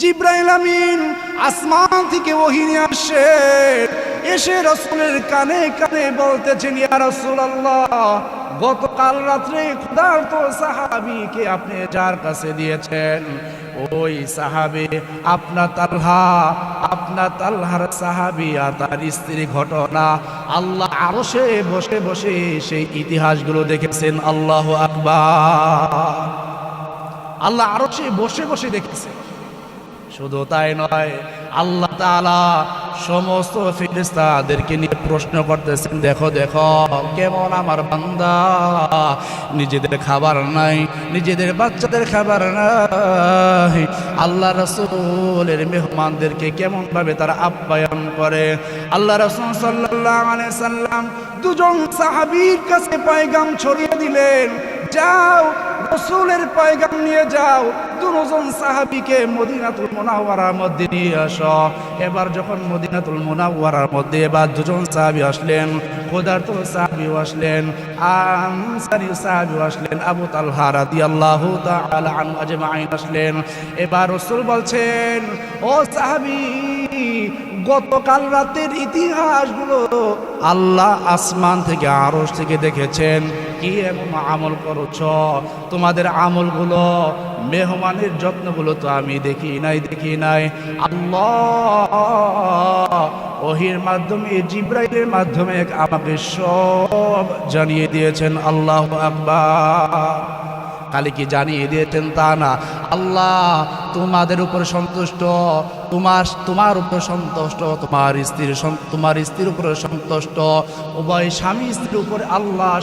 জিবরাইল আমিন আসমান থেকে ওহী নিয়ে আসে, এসে রাসূলের কানে কানে বলতেছেন, ইয়া রাসূলুল্লাহ, গতকাল রাত্রে ক্ষুধার্ত সাহাবীকে আপনি যার কাছে দিয়েছেন, ওই সাহাবী আপনার তালহার সাহাবী আর তার স্ত্রী ঘটনা আল্লাহ আরশে বসে বসে সেই ইতিহাসগুলো দেখেছেন। আল্লাহু আকবার। আল্লাহ আরশে বসে বসে দেখেছেন। শুধু তাই নয়, আল্লাহ তাআলা সমস্ত ফেরেশতাদেরকে নিয়ে প্রশ্ন করতেছেন, দেখো দেখো কেমন আমার বান্দা, নিজেদের খাবার নাই, নিজেদের বাচ্চাদের খাবার নাই, আল্লাহ রাসূলের মেহমানদেরকে কেমন ভাবে তারা আপ্যায়ন করে। আল্লাহ রাসূল সাল্লাল্লাহু আলাইহি সাল্লাম দুজন সাহাবীর কাছে পয়গাম ছড়িয়ে দিলেন, যাও রাসূলের পয়গাম নিয়ে যাও, দুজন সাহাবীকে মদিনাতুল মুনাওয়ারার মধ্যে নিয়ে আসো। এবার যখন মদিনাতুল মুনাওয়ারার মধ্যে এবার দুজন সাহাবী আসলেন, ক্ষুধার্ত সাহাবীও আসলেন, আনসারী সাহাবীও আসলেন, আবু তালহা রাদিয়াল্লাহু তাআলা আনহু আজমাইন আসলেন। এবার রাসূল বলছেন, ও সাহাবী, গতকাল রাতের ইতিহাসগুলো আল্লাহ আসমান থেকে আরশ থেকে দেখেছেন, কি এমন আমল করছ, তোমাদের আমলগুলো, মেহমানের যত্নগুলো তো আমি দেখি নাই। আল্লাহ ওহীর মাধ্যমে, জিবরাইলের মাধ্যমে আমাকে সব জানিয়ে দিয়েছেন। আল্লাহু আকবার। খালি কি জানিয়ে দিয়েছেন তা না, আল্লাহ তোমাদের উপর সন্তুষ্ট, তোমার উপর সন্তুষ্ট, তোমার স্ত্রীর উপরে সন্তুষ্ট, উভয় স্বামী স্ত্রীর উপরে আল্লাহ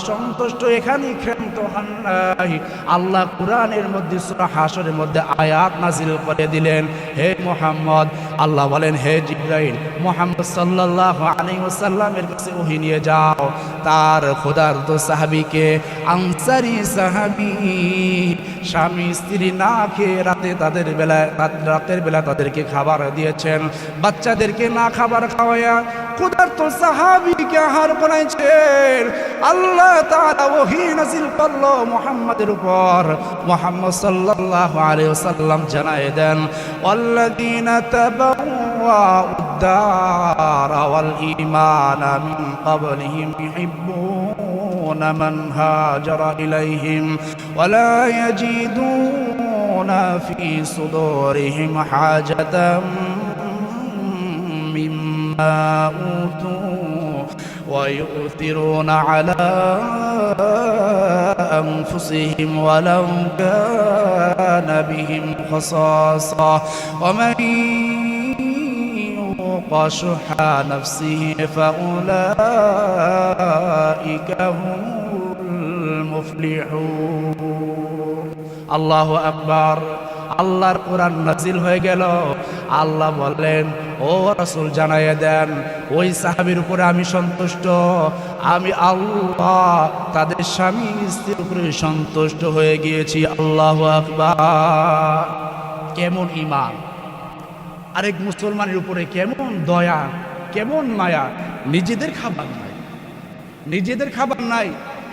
সন্তুষ্ট। এখানে ক্ষান্ত হন নাই। আল্লাহ কুরআনের মধ্যে সূরা হাশরের মধ্যে আয়াত নাযিল করে দিলেন, হে মুহাম্মদ, আল্লাহ বলেন, হে জিবরাইল, মুহাম্মদ সাল্লাল্লাহু আলাইহি ওয়াসাল্লামের কাছে ওহী নিয়ে যাও, তার ক্ষুধার্ত সাহাবীকে, আনসারী সাহাবী, স্বামী স্ত্রী না খেয়ে রাতের বেলা তাদেরকে খাবার দিয়েছেন, বাচ্চাদেরকে না খাবার খাওয়ায়া ক্ষুধার্ত সাহাবীকে আহার বানাইছেন। আল্লাহ তাআলা ওহী নাযিল করলো মুহাম্মাদের উপর। মুহাম্মদ সাল্লাল্লাহু আলাইহি ওয়াসাল্লাম জানায়ে দেন, ওয়াল্লাযীনা তাবাওয়াউদ দারা ওয়াল ঈমানা মিন ক্বাবলিহিম ইউহিব্বুনা মান হাজারা ইলাইহিম ওয়া লা ইয়াজিদুনা ফি সুদুরিহিম হাজাতাম মিম্মা উতু ওয়া ইউথিরুনা আলা আনফুসিহিম ওয়ালাউ কানা বিহিম খাসাসা ওয়া মান ইউকা শুহা নাফসিহি ফাউলাইকা হুমুল মুফলিহুন। আল্লাহু আকবার। আল্লাহর কোরআন নাজিল হয়ে গেল। আল্লাহ বললেন, ও রাসূল জানাইয়া দেন, ওই সাহাবীর উপরে আমি সন্তুষ্ট, আমি আল্লাহ তাদের স্বামী স্ত্রীর উপরে সন্তুষ্ট হয়ে গিয়েছি। আল্লাহু আকবার। কেমন ঈমান! আরেক মুসলমানের উপরে কেমন দয়া, কেমন মায়া! নিজেদের খাবার নাই,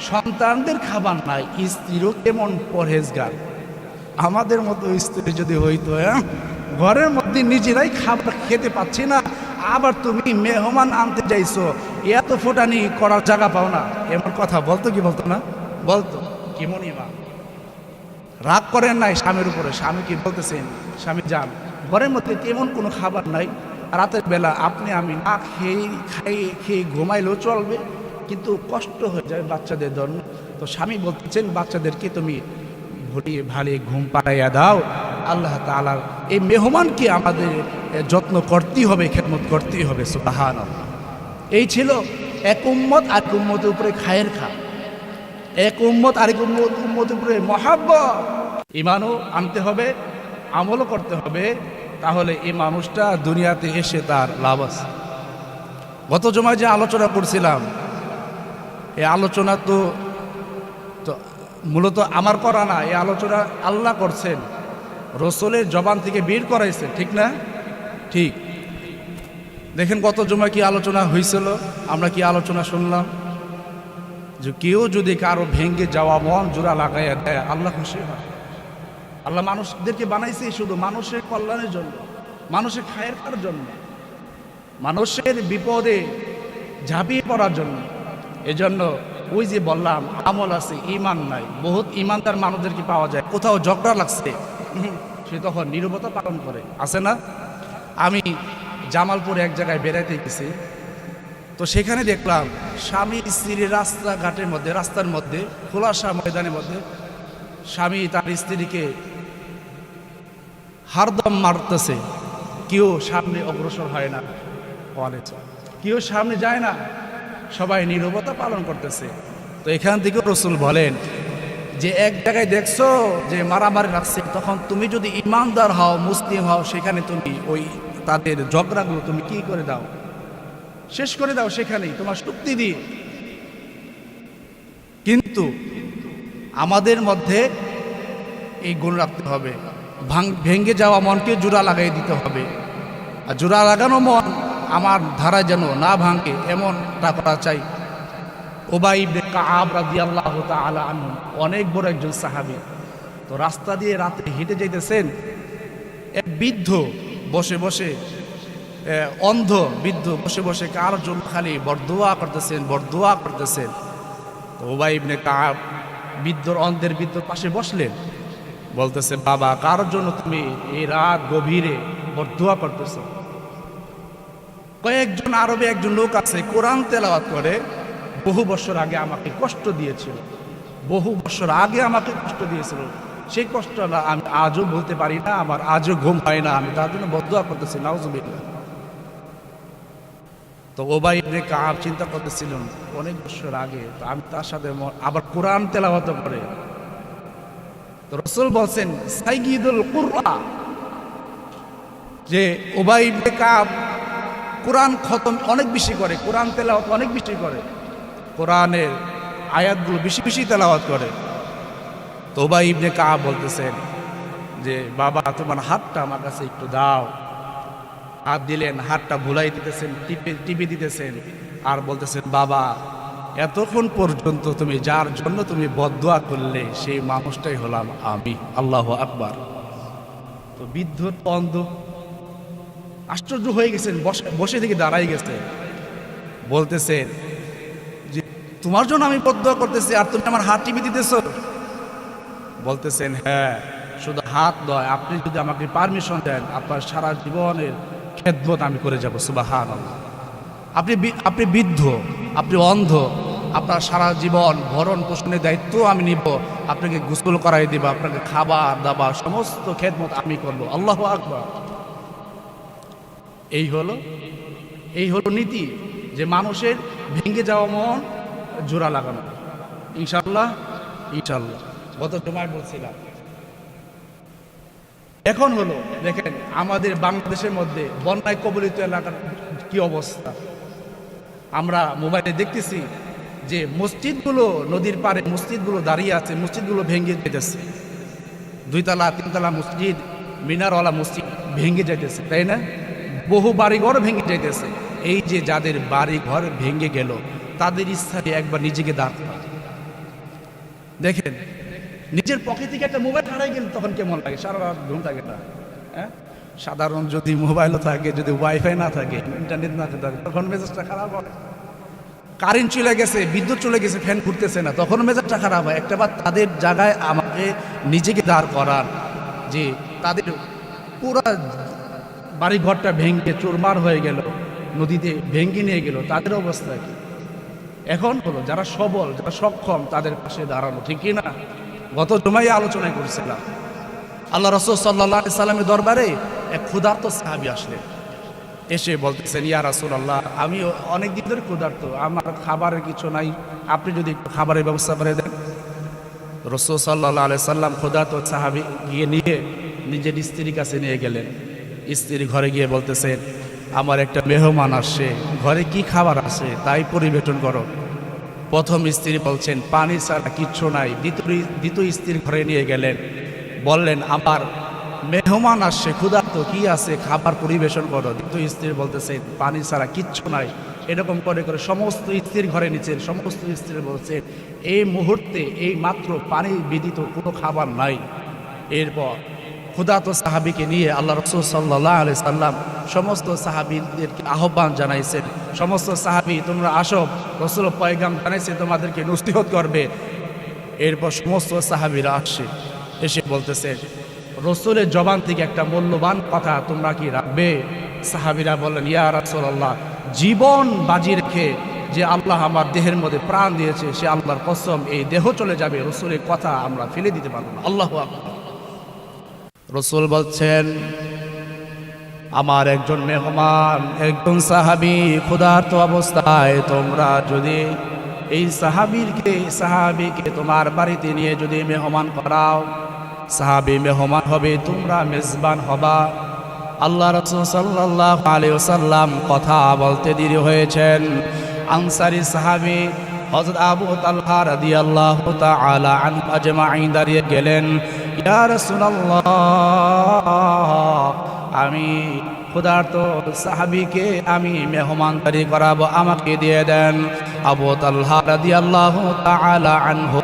সন্তানদের খাবার নাই, স্ত্রীরও কেমন পরহেজগার। আমাদের মতো স্ত্রী যদি হইতো, ঘরের মধ্যে নিজেরাই খাবার খেতে পাচ্ছি না, আবার তুমি মেহমান আনতে যাইছো, এত ফোটানি করার জায়গা পাও না, এমন কথা বলতো কি বলতো না? বলতো। কেমন ঈমান! রাগ করেন নাই স্বামীর উপরে। স্বামী কি বলতেছেন, স্বামী যান, ঘরের মধ্যে তেমন কোনো খাবার নাই, রাতের বেলা আপনি আমি না খেয়ে ঘুমাইলেও চলবে, কিন্তু কষ্ট হয়ে যায় বাচ্চাদের জন্য। তো স্বামী বলতেছেন, বাচ্চাদেরকে তুমি ভালো ঘুম পাড়াইয়া দাও। আল্লাহ তাআলার এই মেহমানকে আমাদের যত্ন করতেই হবে, খেদমত করতেই হবে। সুবহানাল্লাহ। এই ছিল এক উম্মত আরেক উম্মতের উপরে খায়ের খা, এক উম্মত আরেক উম্মতের উপরে মহাব্বত। ঈমানও আনতে হবে, আমলও করতে হবে, তাহলে এই মানুষটা দুনিয়াতে এসে তার লাভ আছে। গত জমায় যে আলোচনা করছিলাম, এই আলোচনা তো মূলত আমার করা না, এই আলোচনা আল্লাহ করছেন, রাসূলের জবান থেকে বের করাইছে, ঠিক না? ঠিক। দেখেন গত জমায় কি আলোচনা হয়েছিল, আমরা কি আলোচনা শুনলাম, যে কেউ যদি কারো ভেঙ্গে যাওয়া মন জোড়া লাগাইয়া দেয়, আল্লাহ খুশি হয়। আল্লাহ মানুষদেরকে বানাইছে শুধু মানুষের কল্যাণের জন্য, মানুষের খায়ের করার জন্য, মানুষের বিপদে ঝাঁপিয়ে পড়ার জন্য। এজন্য ওই যে বললাম আমল আছে ঈমান নাই, বহুত ঈমানদার মানুষদেরকে পাওয়া যায় কোথাও ঝগড়া লাগছে সে তখন নীরবতা পালন করে, আছে না? আমি জামালপুরে এক জায়গায় বেড়াইতে গেছি, তো সেখানে দেখলাম স্বামী স্ত্রীর রাস্তাঘাটের মধ্যে, রাস্তার মধ্যে খোলাসা ময়দানের মধ্যে স্বামী তার স্ত্রীকে হারদম মারতেছে, কেউ সামনে অগ্রসর হয় না, কেউ সামনে যায় না, সবাই নীরবতা পালন করতেছে। তো এখান থেকে রাসূল বলেন যে এক জায়গায় দেখছো যে মারামারি লাগছে, তখন তুমি যদি ইমানদার হও, মুসলিম হও, সেখানে তুমি ওই তাদের ঝগড়াগুলো তুমি কি করে দাও, শেষ করে দাও সেখানেই তোমার শক্তি দিয়ে। কিন্তু আমাদের মধ্যে এই গুণ রাখতে হবে, ভেঙে যাওয়া মনকে জোড়া লাগাই দিতে হবে, আর জোড়া লাগানো মন আমার ধারায় যেন না ভাঙে এমনটা করা চাই। উবাই ইবনে কাব রাদিয়াল্লাহু তাআলা আনহু অনেক বড় একজন সাহাবী, তো রাস্তা দিয়ে রাতে হেঁটে যাইতেছেন, এক বৃদ্ধ বসে বসে, অন্ধ বৃদ্ধ বসে বসে কার জন্য খালি বরদোয়া করতেছেন। তো উবাই ইবনে কাব অন্ধের বৃদ্ধর পাশে বসলেন, বলতেছে বাবা কার জন্য তুমি এই রাত গভীরে বরদোয়া করতেছ? কয়েকজন আরবে একজন লোক আছে কোরআন তেলাওয়াত করে, বহু বছর আগে আমাকে কষ্ট দিয়েছিল, সেই কষ্টটা আমি আজও বলতে পারি না, আমার আজও ঘুম হয় না, আমি তার জন্য বরদোয়া করতেছি, নাউজুবিল্লাহ। তো উবাই ইবনে কাব চিন্তা করতেছিলেন অনেক বছর আগে, তো আমি তার সাথে আবার কোরআন তেলাওয়াত করে। তো রাসূল বলছেন সাইয়্যিদুল কুরআন, যে উবাই ইবনে কাব কোরআন খতম অনেক বেশি করে, কোরআন তেলাওয়াত অনেক বেশি করে, কোরআনের আয়াতগুলো বেশি বেশি তেলাওয়াত করে। তো উবাই ইবনে কাব বলতেছেন যে বাবা তোমার হাতটা আমার কাছে একটু দাও। হাত দিলেন, হাতটা ভুলাই দিতেছেন, টিপে দিতেছেন, আর বলতেছেন বাবা এতক্ষণ পর্যন্ত তুমি যার জন্য তুমি বদদুয়া করলে সেই মানুষটাই হলাম আমি। আল্লাহু আকবার। তো বৃদ্ধ অন্ধ আশ্চর্য হয়ে গেছেন, বসে থেকে দাঁড়াই গেছে, বলতেছেন যে তোমার জন্য আমি বদদুয়া করতেছি আর তুমি আমার হাত টিপে দিতেছ? বলতেছেন হ্যাঁ, শুধু হাত নয়, আপনি যদি আমাকে পারমিশন দেন আপনার সারা জীবনের খেদমত আমি করে যাব। সুবহানাল্লাহ। আপনি বৃদ্ধ, আপনি অন্ধ, আপনার সারা জীবন ভরণ পোষণের দায়িত্ব আমি নিব, আপনাকে গোসল করাই দিব, আপনাকে খাবার দাবার সমস্ত খেদমত আমি করব। আল্লাহু আকবার। এই হলো নীতি, যে মানুষের ভেঙে যাওয়া মন জোড়া লাগানো। ইনশাআল্লাহ গত জুমায় বলছিলাম। এখন হলো দেখেন আমাদের বাংলাদেশের মধ্যে বন্যায় কবলিত এলাকার কি অবস্থা, আমরা মোবাইলে দেখতেছি যে মসজিদগুলো, নদীর পাড়ে মসজিদগুলো দাঁড়িয়ে আছে, মসজিদগুলো ভেঙে যেতেছে, 2 তলা 3 তলা মসজিদ, মিনারওয়ালা মসজিদ ভেঙে যেতেছে, তাই না? বহু বাড়িঘর ভেঙে যেতেছে। এই যে যাদের বাড়ি ঘর ভেঙে গেল তাদের স্থানে একবার নিজেকে দাঁড় করা। দেখেন নিজের পকেট থেকে একটা মোবাইল হারাই গেল তখন কেমন লাগে, সারা রাত ঘুম থাকে না। হ্যাঁ, সাধারণ যদি মোবাইলও থাকে, যদি ওয়াইফাই না থাকে, ইন্টারনেট না থাকে, তখন মেজাজটা খারাপ হয়। কারেন্ট চলে গেছে, বিদ্যুৎ চলে গেছে, ফ্যান ঘুরতেছে না, তখন মেজাজটা খারাপ হয়। একটাবার তাদের জায়গায় আমাকে নিজেকে দাঁড় করার, যে তাদের পুরা বাড়িঘরটা ভেঙে চুরমার হয়ে গেল, নদীতে ভেঙে নিয়ে গেল, তাদের অবস্থা কি? এখন হলো যারা সবল, যারা সক্ষম, তাদের পাশে দাঁড়ানো, ঠিক কি না? গত জুমায় আলোচনায় করেছিলাম। আল্লাহ রাসূল সাল্লাল্লাহু আলাইহি সাল্লামের দরবারে এক ক্ষুধার্ত সাহাবী আসলেন, এসে বলতেছেন ইয়া রাসূলুল্লাহ, আমি অনেক দিন ধরে ক্ষুধার্ত, আমার খাবারের কিছু নাই, আপনি যদি একটু খাবারের ব্যবস্থা করে দেন। রাসূল সাল্লাল্লাহু আলাইহি সাল্লাম ক্ষুধার্ত সাহাবী গিয়ে নিয়ে নিজের স্ত্রীর কাছে নিয়ে গেলেন। স্ত্রী ঘরে গিয়ে বলতেছেন আমার একটা মেহমান আসছে, ঘরে কি খাবার আছে তাই পরিবেশন করো। প্রথম স্ত্রী বলছেন পানি ছাড়া কিচ্ছু নাই। দ্বিতীয় স্ত্রীর ঘরে নিয়ে গেলেন, বললেন আমার মেহমান আসছে, ক্ষুধার্ত, কি আছে খাবার পরিবেশন করো। দ্বিতীয় স্ত্রী বলতেছেন পানি ছাড়া কিচ্ছু নাই। এরকম করে করে সমস্ত স্ত্রীর ঘরে নিচ্ছেন। সমস্ত স্ত্রী বলছেন এই মুহূর্তে এই মাত্র পানি ব্যতীত কোনো খাবার নাই। এরপর ক্ষুধার্ত সাহাবীকে নিয়ে আল্লাহ রাসূল সাল্লাল্লাহু আলাইহি সাল্লাম সমস্ত সাহাবীদেরকে আহ্বান জানাইছেন, সমস্ত সাহাবী তোমরা আসো, রাসূল পয়গাম জানাইছে তোমাদেরকে নসিহত করবে। এরপর সমস্ত সাহাবীরা আসছে, এসে বলতেছে রাসূলের জবান থেকে একটা মূল্যবান কথা তোমরা কি রাখবে? সাহাবীরা বললেন, ইয়া রাসূলুল্লাহ, জীবন বাজি রেখে যে আল্লাহ আমার দেহের মধ্যে প্রাণ দিয়েছে সে আল্লাহর কসম, এই দেহ চলে যাবে, রাসূলের কথা আমরা ফেলে দিতে পারবো না। আল্লাহু আকবার। রাসূল বলছেন, আমার একজন মেহমান, একজন সাহাবী ক্ষুধার্ত অবস্থায় তোমরা যদি এই সাহাবীকে তোমার বাড়িতে নিয়ে যদি মেহমান করাও, সাহাবী মেহমান হবে, তোমরা মেজবান হবা। আল্লাহ রাসূল সাল্লাল্লাহু আলাইহি ওয়াসাল্লাম কথা বলতে দেরি হয়েছেন। আনসারী সাহাবী হযরত আবু তালহা রাদিয়াল্লাহু তাআলা আনহু আজমাইন দাঁড়িয়ে গেলেন, ইয়া রাসূলুল্লাহ, আমি ক্ষুধার্ত সাহাবীকে আমি মেহমানদারি করাবো, আমাকে দিয়ে দেন। আবু তালহা রাদিয়াল্লাহু তাআলা আনহু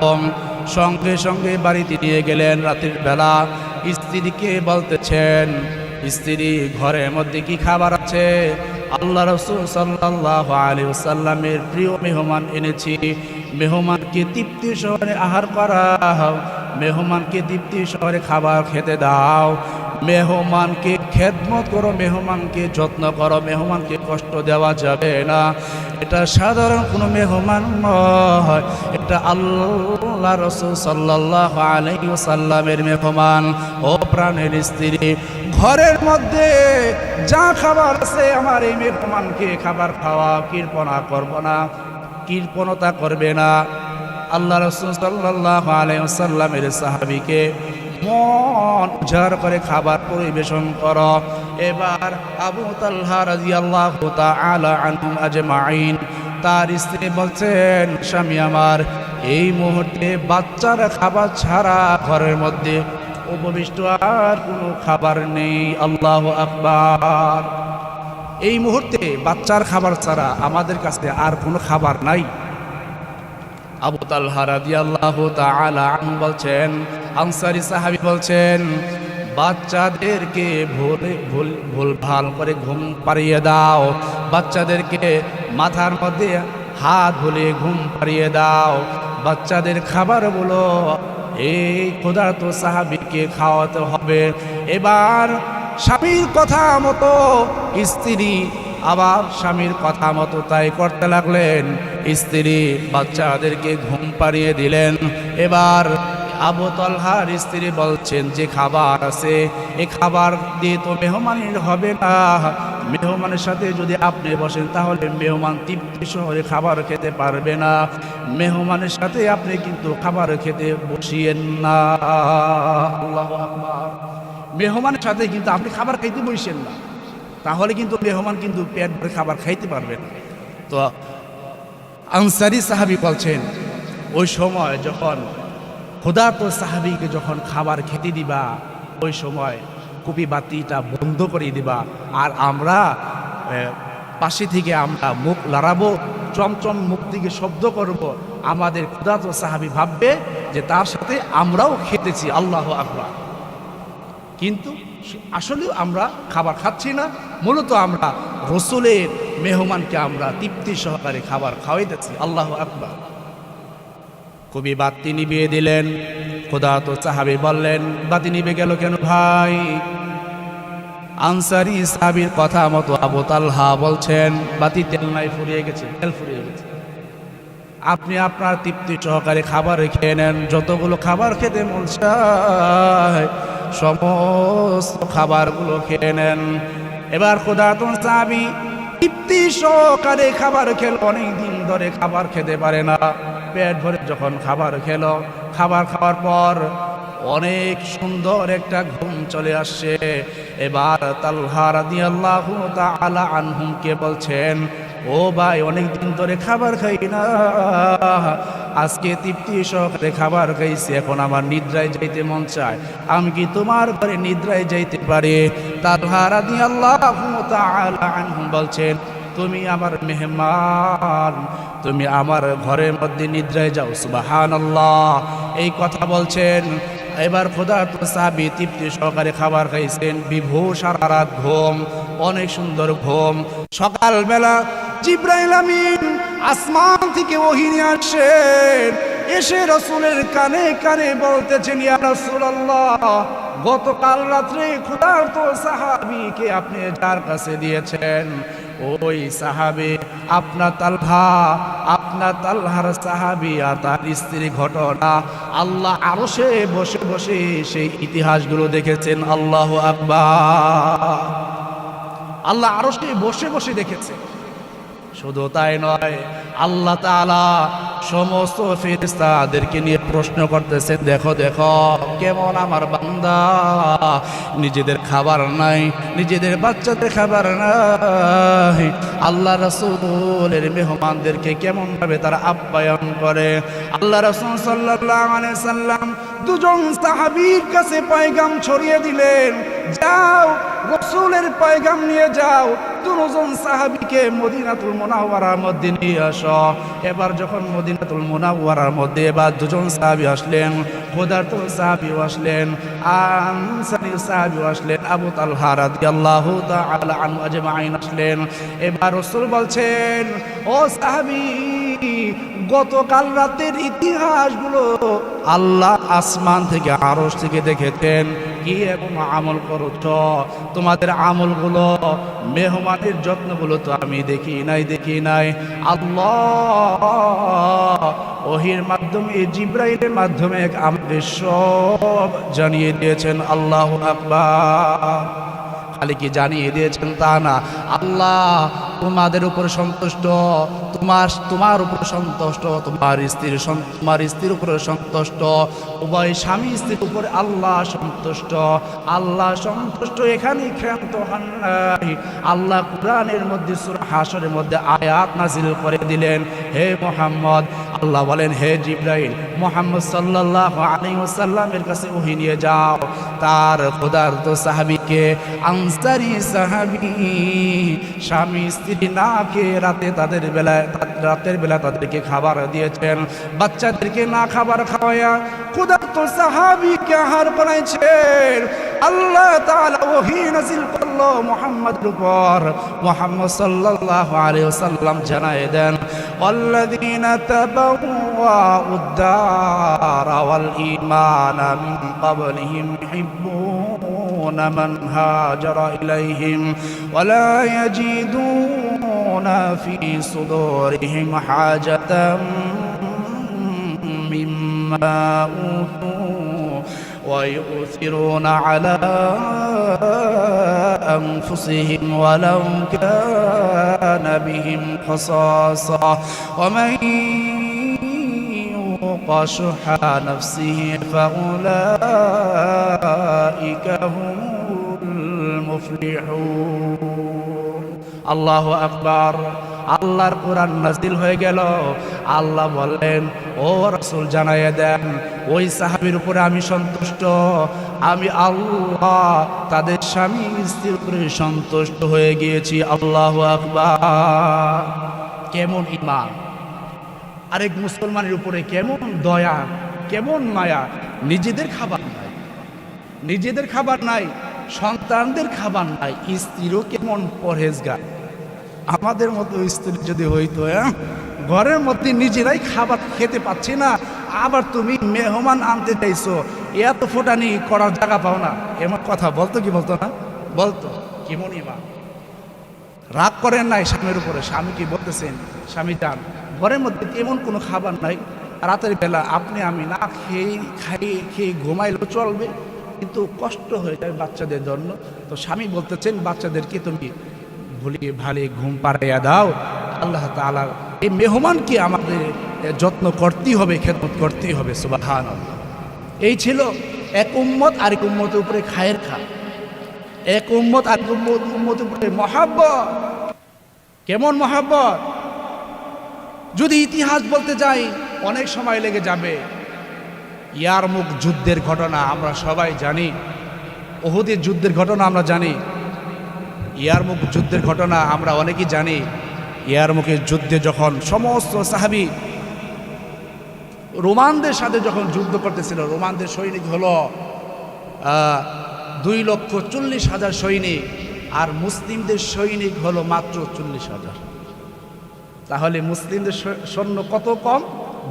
সঙ্গে সঙ্গে বাড়িতে নিয়ে গেলেন। রাতের বেলা স্ত্রীকে বলতেছেন, স্ত্রী ঘরের মধ্যে কি খাবার আছে? আল্লাহ রাসূল সাল্লাল্লাহু আলাইহি ওয়াসাল্লামের প্রিয় মেহমান এনেছি, মেহমানকে তৃপ্তি সহকারে আহার করাও, মেহমানকে তৃপ্তি সহকারে খাবার খেতে দাও, মেহমানকে খেদমত করো, মেহমানকে যত্ন করো, মেহমানকে কষ্ট দেওয়া যাবে না। এটা সাধারণ কোনো মেহমান নয়, এটা আল্লাহ রাসূল সাল্লাল্লাহু আলাইহি ওয়াসাল্লামের মেহমান। ও প্রাণের স্ত্রী, ঘরের মধ্যে যা খাবার আছে আমার এই মেহমানকে খাবার খাওয়া, কৃপণা করব না, কৃপণতা করবে না। আল্লাহ রাসূল সাল্লাল্লাহু আলাইহি ওয়াসাল্লামের সাহাবীকে মন উজাড় করে খাবার পরিবেশন করো। এবার আবু তালহা রাদিয়াল্লাহু তাআলা আনহুম আজমাইন তার স্ত্রী বলছেন, স্বামী আমার, এই মুহূর্তে বাচ্চারা খাবার ছাড়া ঘরের মধ্যে উপবিষ্ট আর কোনো খাবার নেই। আল্লাহু আকবার। এই মুহূর্তে বাচ্চার খাবার ছাড়া আমাদের কাছে আর কোনো খাবার নাই। আবু তালহা রাদিয়াল্লাহু তাআলা আনহু বলছেন, আনসারী সাহাবী বলছেন, বাচ্চাদেরকে ভুল করে ঘুম পাড়িয়ে দাও, বাচ্চাদেরকে মাথার মধ্যে হাত বুলিয়ে ঘুম পাড়িয়ে দাও, বাচ্চাদের খাবারগুলো এই ক্ষুধার্ত সাহাবীকে খাওয়াতে হবে। এবার স্বামীর কথা মতো স্ত্রী আবার স্বামীর কথা মতো তাই করতে লাগলেন। স্ত্রী বাচ্চাদেরকে ঘুম পাড়িয়ে দিলেন। এবার আবু তালহার স্ত্রী বলছেন, যে খাবার আছে এই খাবার দিয়ে তো মেহমানের হবে না, মেহমানের সাথে যদি আপনি বসেন তাহলে মেহমান তৃপ্তি সহকারে খাবার খেতে পারবে না, মেহমানের সাথে আপনি কিন্তু খাবার খেতে বসিয়েন না। আল্লাহু আকবার। মেহমানের সাথে কিন্তু আপনি খাবার খাইতে বসেন না, তাহলে কিন্তু মেহমান কিন্তু পেট ভরে খাবার খাইতে পারবে না। তো আনসারী সাহাবী বলছেন, ওই সময় যখন ক্ষুধার্ত সাহাবীকে যখন খাবার খেতে দিবা, ওই সময় কুপি বাতিটা বন্ধ করে দিবা, আর আমরা পাশে থেকে আমরা মুখ লড়াবো, চমচম মুখ থেকে শব্দ করব, আমাদের ক্ষুধার্ত সাহাবী ভাববে যে তার সাথে আমরাও খেতেছি। আল্লাহু আকবার। কিন্তু আসলেও আমরা খাবার খাচ্ছি না, মূলত আমরা রাসূলের মেহমানকে আমরা তৃপ্তি সহকারে খাবার খাওয়াইতেছি। আল্লাহু আকবার। কবি বাতি নিভিয়ে দিলেন। ক্ষুধার্ত সাহাবী বললেন, বাতি নিভে গেল কেন ভাই? আনসারী সাহাবীর কথা মতো আবু তালহা বলছেন, বাতি তেল নাই, ফুরিয়ে গেছে, তেল ফুরিয়ে গেছে। আপনি আপনার তৃপ্তি সহকারে খাবার খেয়ে নেন, যতগুলো খাবার খেতে মন চায় সমস্ত খাবারগুলো খেয়ে নেন। এবার ক্ষুধার্ত সাহাবী তৃপ্তি সহকারে খাবার খেল, অনেক দিন ধরে খাবার খেতে পারে না, পেট ভরে যখন খাবার খেলো, খাবার খাওয়ার পর অনেক সুন্দর একটা ঘুম চলে আসছে। এবার তালহা রাদিয়াল্লাহু তাআলা আনহুকে বলছেন, ও ভাই, অনেক দিন ধরে খাবার খাই না, আজকে তৃপ্তি সহকারে খাবার খাইছি, এখন আমার নিদ্রায় যাইতে মন চায়, আমি কি তোমার ঘরে নিদ্রায় যাইতে পারি? তালহা রাদিয়াল্লাহু তাআলা আনহু বলছেন, তুমি আমার মেহমান, তুমি আমার ঘরের মধ্যে নিদ্রায় যাও। সুবহানাল্লাহ। এই কথা বলছেন এবার ক্ষুধার্ত সাহাবী তৃপ্তি সহকারে খাবার খাইছেন, বিভোর সারা রাত ঘুম, অনেক সুন্দর ঘুম। সকালবেলা জিবরাইল আমিন আসমান থেকে ওহী নিয়ে আসেন, এসে রাসূলের কানে কানে বলতেছেন, ইয়া রাসূলুল্লাহ, গতকাল রাত্রে ক্ষুধার্ত সাহাবীকে আপনি যার কাছে দিয়েছেন, ওই সাহাবী আপনার তালহার সাহাবী আর তার স্ত্রী ঘটনা আল্লাহ আরশে বসে বসে সেই ইতিহাসগুলো দেখেছেন। আল্লাহু আকবার। আল্লাহ আরশে বসে বসে দেখেছে। শুধু তাই নয়, আল্লাহ তাআলা সমস্ত ফেরেশতাদেরকে নিয়ে প্রশ্ন করতেছেন, দেখো দেখো কেমন আমার বান্দা, নিজেদের খাবার নাই, নিজেদের বাচ্চাদের খাবার নাই, আল্লাহ রাসূলের মেহমানদেরকে কেমন ভাবে তারা আপ্যায়ন করে। আল্লাহ রাসূল সাল্লাল্লাহু আলাইহি সাল্লাম দুজন সাহাবীর কাছে পয়গাম ছড়িয়ে দিলেন, যাও রাসূলের পয়গাম নিয়ে যাও, দুজন সাহাবীকে মদিনাতুল মুনাওয়ারার মধ্যে নিয়ে আসো। এবার যখন মদিনাতুল মুনাওয়ারার মধ্যে এবার দুজন সাহাবী আসলেন, ক্ষুধার্ত সাহাবীও আসলেন, আনসারী সাহাবীও আসলেন, আবু তালহা রাদিয়াল্লাহু তাআলা আনহু আজমাইন আসলেন। এবার রাসূল বলছেন, ও সাহাবী, গতকাল রাতের ইতিহাসগুলো আল্লাহ আসমান থেকে আরশ থেকে দেখেছেন, কি এবং আমল করছ, তোমাদের আমলগুলো মেহমানের যত্নগুলো তো আমি দেখি নাই। আল্লাহ ওহীর মাধ্যমে, জিবরাইলের মাধ্যমে আমাকে সব জানিয়ে দিয়েছেন। আল্লাহু আকবার। খালি কি জানিয়ে দিয়েছেন তা না, আল্লাহ তোমাদের উপর সন্তুষ্ট, তোমার উপর সন্তুষ্ট, তোমার স্ত্রীর উপর সন্তুষ্ট, উভয় স্বামী স্ত্রীর উপর আল্লাহ সন্তুষ্ট। আল্লাহ সন্তুষ্ট, এখানে ক্ষান্ত হন নাই। আল্লাহ কুরআনের মধ্যে সূরা হাশরের মধ্যে আয়াত নাযিল করে দিলেন, হে মুহাম্মদ, আল্লাহ বলেন, হে জিবরাইল, মুহাম্মদ সাল্লাল্লাহু আলাইহি ওয়াসাল্লামের কাছে ওহী নিয়ে যাও, তার ক্ষুধার্ত সাহাবীকে, আনসারী সাহাবী, স্বামী স্ত্রী না খেয়ে রাতের বেলা তাদেরকে খাবার দিয়েছেন, বাচ্চাদেরকে না খাবার খাওয়ায়া ক্ষুধার্ত সাহাবীকে আহার করাইছেন। আল্লাহ তাআলা ওহী নাযিল করলো মুহাম্মদের উপর। মুহাম্মদ সাল্লাল্লাহু আলাইহি ওয়াসাল্লাম জানায়ে দেন, ওয়াল্লাযীনা তাবাওয়াউদ দারা ওয়াল ঈমানা মিন ক্বাবলিহিম ইউহিব্বুনা মান হাজারা ইলাইহিম ওয়া লা ইয়াজিদুনা ফি সুদুরিহিম হাজাতাম মিম্মা উতু ويؤثرون على أنفسهم ولو كان بهم خصاصة ومن يوق شح نفسه فأولئك هم المفلحون. الله أكبر. আল্লাহর কোরআন নাযিল হয়ে গেল। আল্লাহ বললেন, ও রাসূল জানাইয়া দেন, ওই সাহাবীর উপরে আমি সন্তুষ্ট, আমি আল্লাহ তাদের স্বামী স্ত্রীর উপরে সন্তুষ্ট হয়ে গিয়েছি। আল্লাহু আকবার। কেমন ঈমান! আরেক মুসলমানের উপরে কেমন দয়া, কেমন মায়া! নিজেদের খাবার নাই, সন্তানদের খাবার নাই, স্ত্রীরও কেমন পরহেজগার। আমাদের মতো স্ত্রী যদি হইতো, ঘরের মধ্যে নিজেরাই খাবার খেতে পাচ্ছি না, আবার তুমি মেহমান আনতে চাইছো, এত ফোটানি করার জায়গা পাও না, এমন কথা বলতো কি বলতো না? বলতো। কেমন ঈমান! রাগ করেন নাই স্বামীর উপরে। স্বামী কি বলতেছেন, স্বামী যান, ঘরের মধ্যে এমন কোনো খাবার নাই, রাতের বেলা আপনি আমি না খেয়ে ঘুমাইলেও চলবে, কিন্তু কষ্ট হয়ে যায় বাচ্চাদের জন্য। তো স্বামী বলতেছেন, বাচ্চাদেরকে তুমি ভুলিয়ে ভালে ঘুম পাড়াইয়া দাও। আল্লাহ তাআলা এই মেহমানকে আমাদের যত্ন করতেই হবে, খেদমত করতেই হবে। সুবহানাল্লাহ। এই ছিল এক উম্মত আরেক উম্মতের উপরে খায়ের খা, এক উম্মত আরেক উম্মতের উপরে মহাব্বত। কেমন মহাব্বত! যদি ইতিহাস বলতে যাই অনেক সময় লেগে যাবে। ইয়ারমুক যুদ্ধের ঘটনা আমরা সবাই জানি, উহুদের যুদ্ধের ঘটনা আমরা জানি, ইয়ারমুক যুদ্ধের ঘটনা আমরা অনেকেই জানি। ইয়ারমুকের যুদ্ধে যখন সমস্ত সাহাবী রোমানদের সাথে যখন যুদ্ধ করতেছিল, রোমানদের সৈনিক হলো 2,40,000 সৈনিক, আর মুসলিমদের সৈনিক হলো মাত্র 40,000। তাহলে মুসলিমদের সৈন্য কত কম?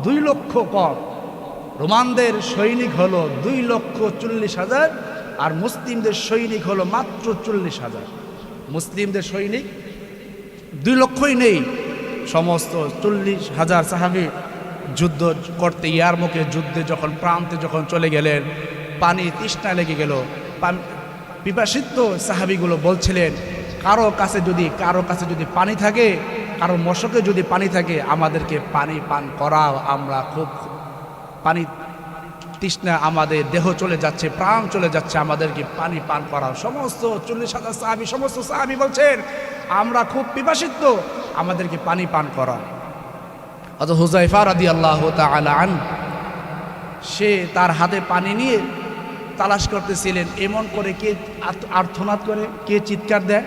2 লক্ষ কম। রোমানদের সৈনিক হলো 2,40,000 আর মুসলিমদের সৈনিক হলো মাত্র 40,000। মুসলিমদের সৈনিক 2 লক্ষই নেই। সমস্ত 40,000 সাহাবী যুদ্ধ করতে, ইয়ারমুকের যুদ্ধে যখন প্রান্তে যখন চলে গেলেন, পানি তৃষ্ণা লেগে গেল। পিপাসিত সাহাবীগুলো বলছিলেন, কারো কাছে যদি পানি থাকে, কারো মশকে যদি পানি থাকে, আমাদেরকে পানি পান করাও, আমরা খুব পানি তৃষ্ণা, আমাদের দেহ চলে যাচ্ছে, প্রাণ চলে যাচ্ছে, আমাদেরকে পানি পান করাও। সমস্ত 40,000 সাহাবী, সমস্ত সাহাবী বলছেন, আমরা খুব পিপাসিত, আমাদেরকে পানি পান করাও। অত হুযায়ফা রাদিয়াল্লাহু তাআলা আনহু, সে তার হাতে পানি নিয়ে তালাশ করতেছিলেন। এমন করে কে আর্তনাদ করে, কে চিৎকার দেয়,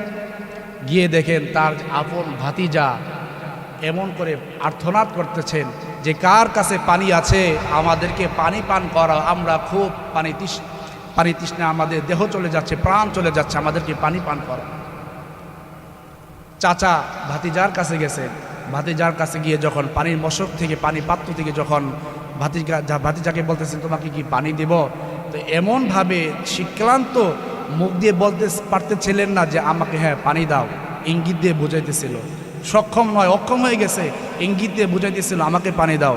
গিয়ে দেখেন তার আপন ভাতিজা এমন করে আর্তনাদ করতেছেন যে কার কাছে পানি আছে, আমাদেরকে পানি পান করা, আমরা খুব পানি তৃষ্ণা, আমাদের দেহ চলে যাচ্ছে, প্রাণ চলে যাচ্ছে, আমাদেরকে পানি পান করা। চাচা ভাতিজার কাছে গেছেন, ভাতিজার কাছে গিয়ে যখন পানির মশক থেকে, পানি পাত্র থেকে যখন ভাতিজাকে বলতেছেন, তোমাকে কি পানি দিব, তো এমনভাবে শিক্লান্ত মুখ দিয়ে বলতে পারতেছিলেন না যে আমাকে হ্যাঁ পানি দাও, ইঙ্গিত দিয়ে বুঝাইতেছিল। সক্ষম নয়, অক্ষম হয়ে গেছে, ইঙ্গিত দিয়ে বুঝাইতেছিল আমাকে পানি দাও।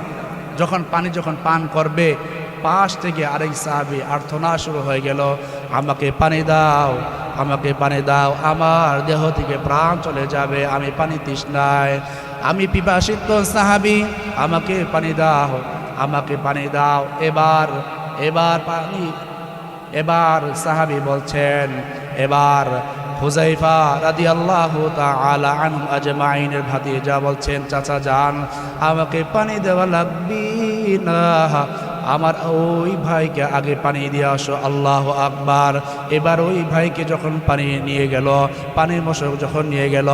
যখন পান করবে, পাশ থেকে আরেক সাহাবী আর্তনাদ শুরু হয়ে গেল, আমাকে পানি দাও, আমাকে পানি দাও, আমার দেহ থেকে প্রাণ চলে যাবে, আমি পানি তৃষ্ণায়, আমি পিপাসিত সাহাবী, আমাকে পানি দাও, আমাকে পানি দাও। এবার সাহাবী বলছেন, এবার হুযায়ফা রাদিয়াল্লাহু তাআলা আনহু আজমাইনের ভাতিজা বলছেন, চাচা যান, আমাকে পানি দেওয়া লাগবে না, আমার ওই ভাইকে আগে পানি দিয়ে আসো। আল্লাহু আকবার। এবার ওই ভাইকে যখন পানি নিয়ে গেল, পানির মশক যখন নিয়ে গেল,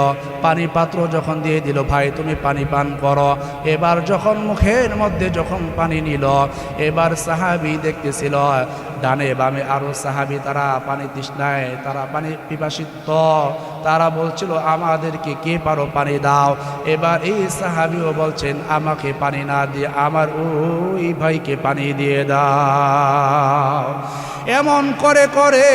পানি পাত্র যখন দিয়ে দিল, ভাই তুমি পানি পান করো। এবার যখন মুখের মধ্যে যখন পানি নিল, এবার সাহাবী দেখতেছিল ডানে বামে আরো সাহাবী, তারা পানি তৃষ্ণায়, তারা পানি পিপাসিত, তারা বলছিল আমাদেরকে কে পারো পানি দাও। এবার এই সাহাবীও বলছেন, আমাকে পানি না দিয়ে আমার ওই ভাইকে পানি দিয়ে দাও। এমন করে করে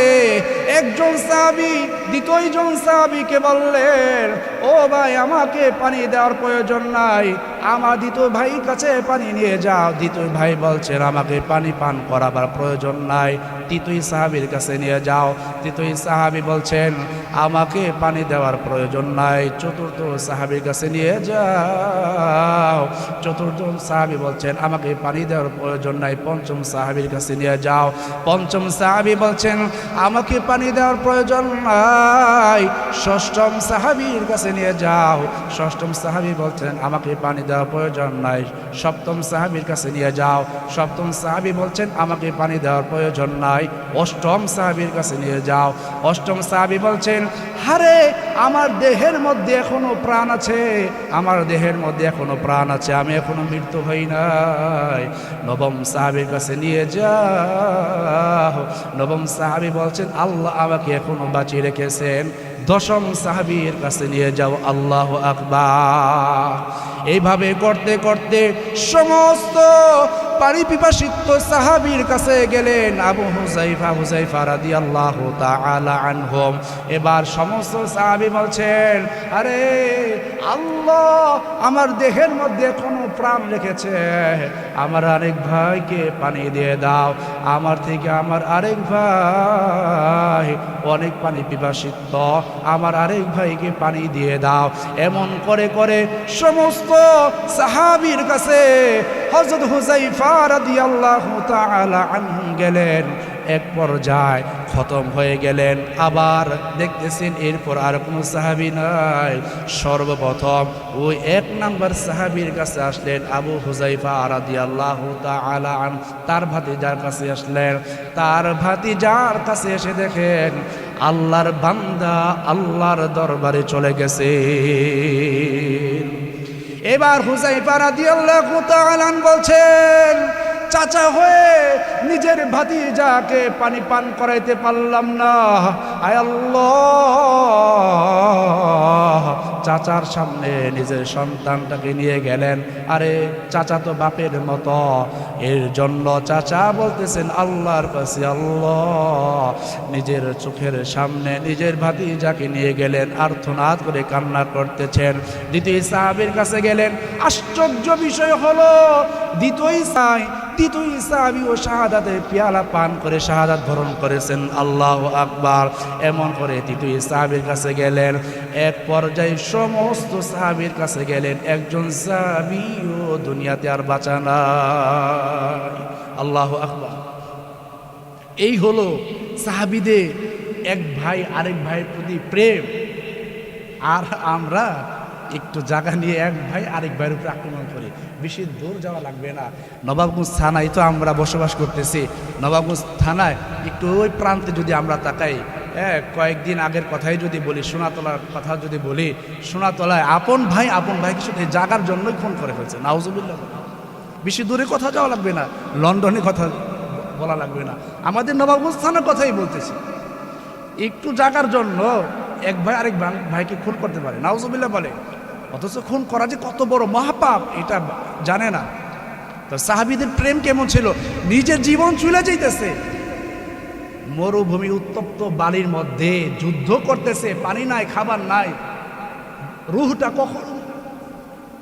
একজন সাহাবী দ্বিতীয়জন সাহাবীকে বললেন, ও ভাই আমাকে পানি দেওয়ার প্রয়োজন নাই, আমার দ্বিতীয় ভাই কাছে পানি নিয়ে যাও। দ্বিতীয় ভাই বলছেন, আমাকে পানি পান করাবার প্রয়োজন নাই, তৃতীয় সাহাবীর কাছে নিয়ে যাও। তৃতীয় সাহাবী বলছেন, আমাকে পানি দেওয়ার প্রয়োজন নাই, চতুর্থ সাহাবীর কাছে নিয়ে যাও। চতুর্থ সাহাবী বলছেন, আমাকে পানি দেওয়ার প্রয়োজন নাই, পঞ্চম সাহাবীর কাছে নিয়ে যাও। পঞ্চম সাহাবী বলছেন, আমাকে পানি দেওয়ার প্রয়োজন নাই, ষষ্ঠম সাহাবীর কাছে নিয়ে যাও। ষষ্ঠম সাহাবী বলছেন, আমাকে পানি দেওয়ার প্রয়োজন নাই, সপ্তম সাহাবীর কাছে নিয়ে যাও। সপ্তম সাহাবী বলছেন, আমাকে পানি দেওয়ার প্রয়োজন নাই, অষ্টম সাহাবীর কাছে নিয়ে যাও। অষ্টম সাহাবী বলছেন, হারে আমার দেহের মধ্যে এখনো প্রাণ আছে, আমার দেহের মধ্যে এখনো প্রাণ আছে, আমি এখনো মৃত্যু হই নাই। নবম সাহাবীর কাছে নিয়ে যাও। নবম সাহাবী বলছেন, আল্লাহ আমাকে এখনো বাঁচিয়ে রেখেছেন। দশম সাহাবীর কাছে নিয়ে যাও। আল্লাহু আকবার। এইভাবে করতে করতে সমস্ত পানি পিপাসিত সাহাবীর কাছে গেলেন আবু হুযায়ফা রাদিয়াল্লাহু তাআলা আনহুম। এবার সমস্ত সাহাবী বলছেন, আরে আল্লাহ আমার দেহের মধ্যে এখনো প্রাণ রেখেছে, আমার আরেক ভাইকে পানি দিয়ে দাও, আমার থেকে আমার আরেক ভাই অনেক পানি পিপাসিত, আমার আরেক ভাইকে পানি দিয়ে দাও। এমন করে করে সমস্ত সাহাবীর কাছে হযরত হুযায়ফা রাদিয়াল্লাহু তাআলা আনহু গেলেন। এক পর্যায়ে খতম হয়ে গেলেন, আবার দেখতেছেন এরপর আর কোনো সাহাবী নাই। সর্বপ্রথম ওই 1 নম্বর সাহাবীর কাছে আসলেন আবু হুযায়ফা রাদিয়াল্লাহু তাআলা আনহু, তার ভাতিজার কাছে আসলেন। তার ভাতিজার কাছে এসে দেখেন আল্লাহর বান্দা আল্লাহর দরবারে চলে গেছে। এবার হুযায়ফা রাদিয়াল্লাহু তাআলা আনহু বলছেন, চাচা হয়ে নিজের ভাতিজাকে পানি পান করাইতে পারলাম না, আয় আল্লাহ। চাচার সামনে নিজের সন্তানটাকে নিয়ে গেলেন। আরে চাচা তো বাপের মতো, এর জন্য চাচা বলতেছেন আল্লাহর কাছে, আল্লাহ নিজের চোখের সামনে নিজের ভাতিজাকে নিয়ে গেলেন, আর্তনাদ করে কান্না করতেছেন। দ্বিতীয় সাহাবীর কাছে গেলেন। আশ্চর্য বিষয় হলো দ্বিতীয় সাহাবী ও শাহাদাতের পেয়ালা পান করে শাহাদাত বরণ করেছেন। আল্লাহু আকবার। এমন করে তৃতীয় সাহাবীর কাছে গেলেন। এক পর্যায়ে সমস্ত সাহাবীর কাছে গেলেন, একজন সাহাবীও দুনিয়াতে আর বাঁচা নাই। আল্লাহু আকবার। এই হলো সাহাবীদের এক ভাই আরেক ভাইয়ের প্রতি প্রেম। আর আমরা একটু জায়গা নিয়ে এক ভাই আরেক ভাইয়ের উপরে আক্রমণ করি। বেশি দূর যাওয়া লাগবে না, নবাবগঞ্জ থানায় তো আমরা বসবাস করতেছি। নবাবগঞ্জ থানায় একটু ওই প্রান্তে যদি আমরা তাকাই, কয়েকদিন আগের কথাই যদি বলি, সোনাতলার কথা যদি বলি, সোনাতলায় আপন ভাইকে শুধু জাগার জন্যই খুন করে ফেলছে। নাউজুবিল্লাহ। বেশি দূরে কথা যাওয়া লাগবে না, লন্ডনে কথা বলা লাগবে না, আমাদের নবাবগঞ্জ থানার কথাই বলতেছি। একটু জাগার জন্য এক ভাই আরেক ভাইকে খুন করতে পারে, নাউজুবিল্লাহ বলে। অথচ খুন করা যে কত বড় মহাপাপ এটা জানে না। তো সাহাবীদের প্রেম কেমন ছিল, নিজের জীবন চলে যাইতেছে, মরুভূমি উত্তপ্ত বালির মধ্যে যুদ্ধ করতেছে, পানি নাই, খাবার নাই, রুহটা কখন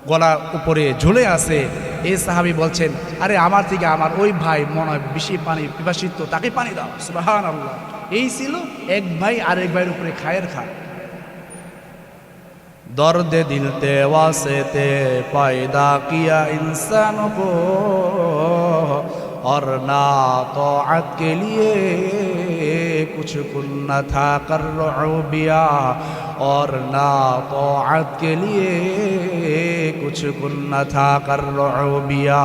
গলার উপরে ঝুলে আছে। এই সাহাবী বলছেন, আরে আমার থেকে আমার ওই ভাই মনে হয় বেশি পানি পিপাসিত, তাকে পানি দাও। সুবহানাল্লাহ। এই ছিল এক ভাই আরেক ভাইয়ের উপরে খায়ের খা। दर्द दिल ते वास्ते पैदा किया इंसान को, और ना तौअत के लिए कुछ कुन न था कर्रुबिया, और ना तौअत के लिए कुछ कुन न था कर्रुबिया।